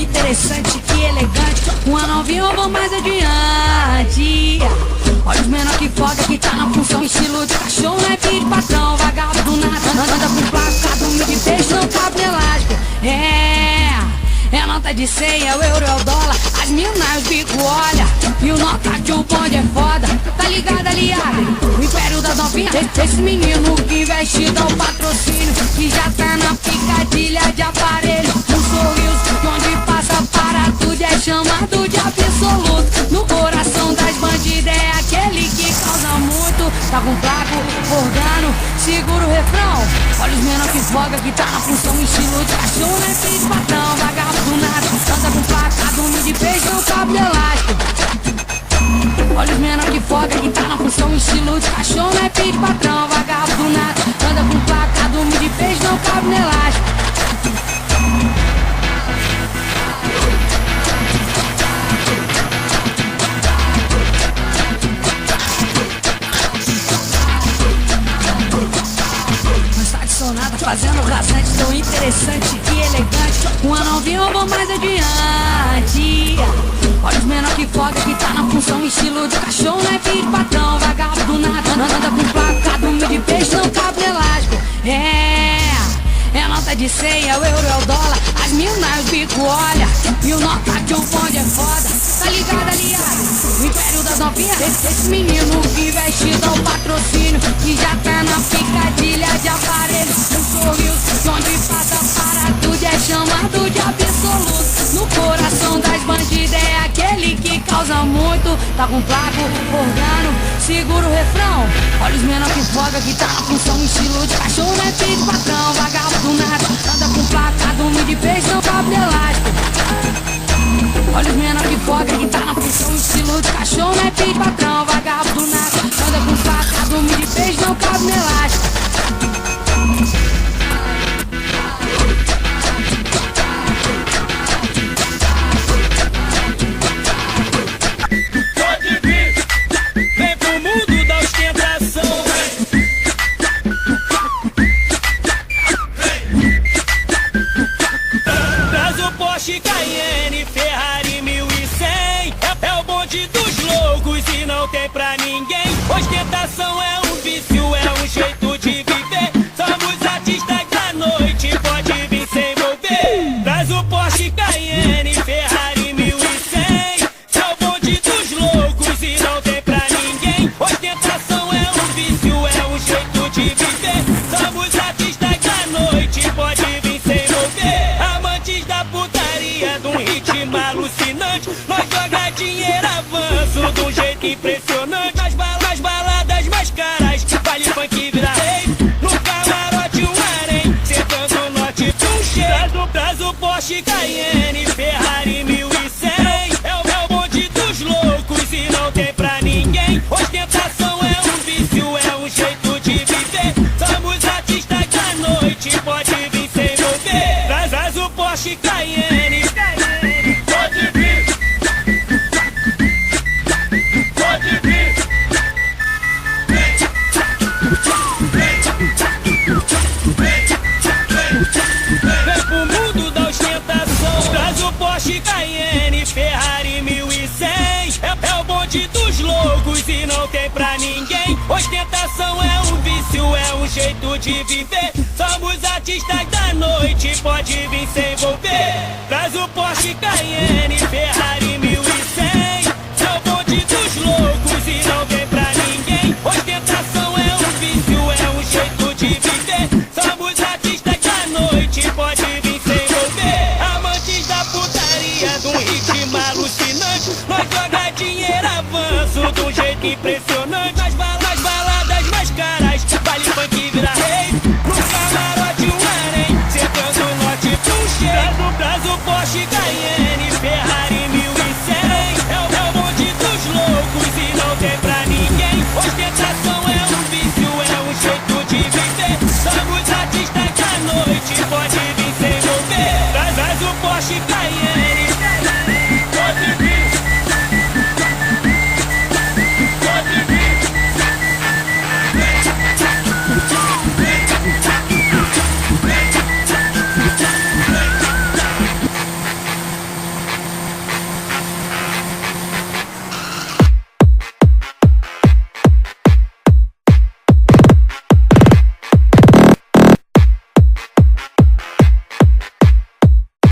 interessante, que elegante. Uma novinha eu vou mais adiante. Olha os menor que foda, que tá na função. Estilo de cachorro, não é filho de patrão. Vagabundo nada, anda com placa, dorme de peixe, não cabe elástico. É nota de 100, é o euro, é o dólar. As minas, o bico olha. E o nota que o bonde é foda. Tá ligado, aliado? O império das novinhas. Esse menino que investe dá o patrocínio. Que já tá na picadilha de aparelho. Um sorriso que onde passa para tudo é chamado de absoluto. No coração das bandidas é aquele que causa muito. Tá com placo, organo, segura o refrão. Olha os menor que foga, que tá na função. Estilo de cachorro, né, filho de patrão. Vagabundo nada, anda com placa, dorme de peixe, não cabe elástico. Olha os menor que foda, que tá na função. Estilo de cachorro, não é filho de patrão. Vagabundo nada, anda com placa, dorme de peixe, não cabe no elástico. Sonata fazendo rasante, tão interessante e elegante. Uma novinha eu vou mais adiante. Olha os menor que foda, que tá na função. Estilo de cachorro, não é filho de patrão. Vagabundo nada, anda com placa, dorme de peixe, não cabe elástico. É nota de 100, é o euro, é o dólar. As minas, o bico olha. E o nota que o bonde é foda. Tá ligado, aliado? O império das novinhas. Esse menino que veste dá o patrocínio. Que já tá na picadilha de aparelho. Um sorriso que onde passa para tudo é chamado de absoluto. No coração das bandidas é aquele que causa muito. Tá com placo, organo, segura o refrão. Olha os menor que foga, que tá na função. Estilo de cachorro, não é filho de patrão. Vagabundo nada, anda com placa, dorme de peixe, não cabe elástico. Olha os menor que foga, que tá na função. Estilo de cachorro, não é filho de patrão. Vagabundo nada, anda com placa, dorme de peixe, não cabe no elástico. Pode vir, vem pro mundo da ostentação. Traz o Porsche Cayenne, Ferrari 1100. É o bonde dos loucos e não tem pra ninguém. Ostentação é um vício, é um jeito de viver. Somos artistas da noite, pode vir se envolver. Traz o Porsche Cayenne, Ferrari 1100. É o bonde dos loucos e não tem pra ninguém. Ostentação é um vício, é um jeito de viver. Somos artistas da noite, pode vir se envolver. Amantes da putaria, de um ritmo alucinante. Nós joga dinheiro avanço de um jeito impressionante. Nas baladas mais caras, vale funk vira rei. No camarote um harém, sentando o norte com cheiro. Traz o Porsche Cayenne, Ferrari 1100. É o bonde dos loucos e não tem pra ninguém. Ostentação é um vício, é um jeito de viver. Somos artistas da noite, pode vir se envolver. Traz o Porsche Cayenne. Pode vir. Pode vir. Vem pro mundo da ostentação. Traz o Porsche Cayenne, Ferrari 1100. É o bonde dos loucos e não tem pra ninguém. Ostentação é um vício, é um jeito de viver. Somos artistas da noite, pode vir se envolver. Traz o Porsche Cayenne, Ferrari 1100. É o bonde dos loucos e não tem pra ninguém. Ostentação é um vício, é um jeito de viver. Somos artistas da noite, pode vir se envolver. Amantes da putaria, de um ritmo alucinante. Nós joga dinheiro avanço de um jeito impressionante.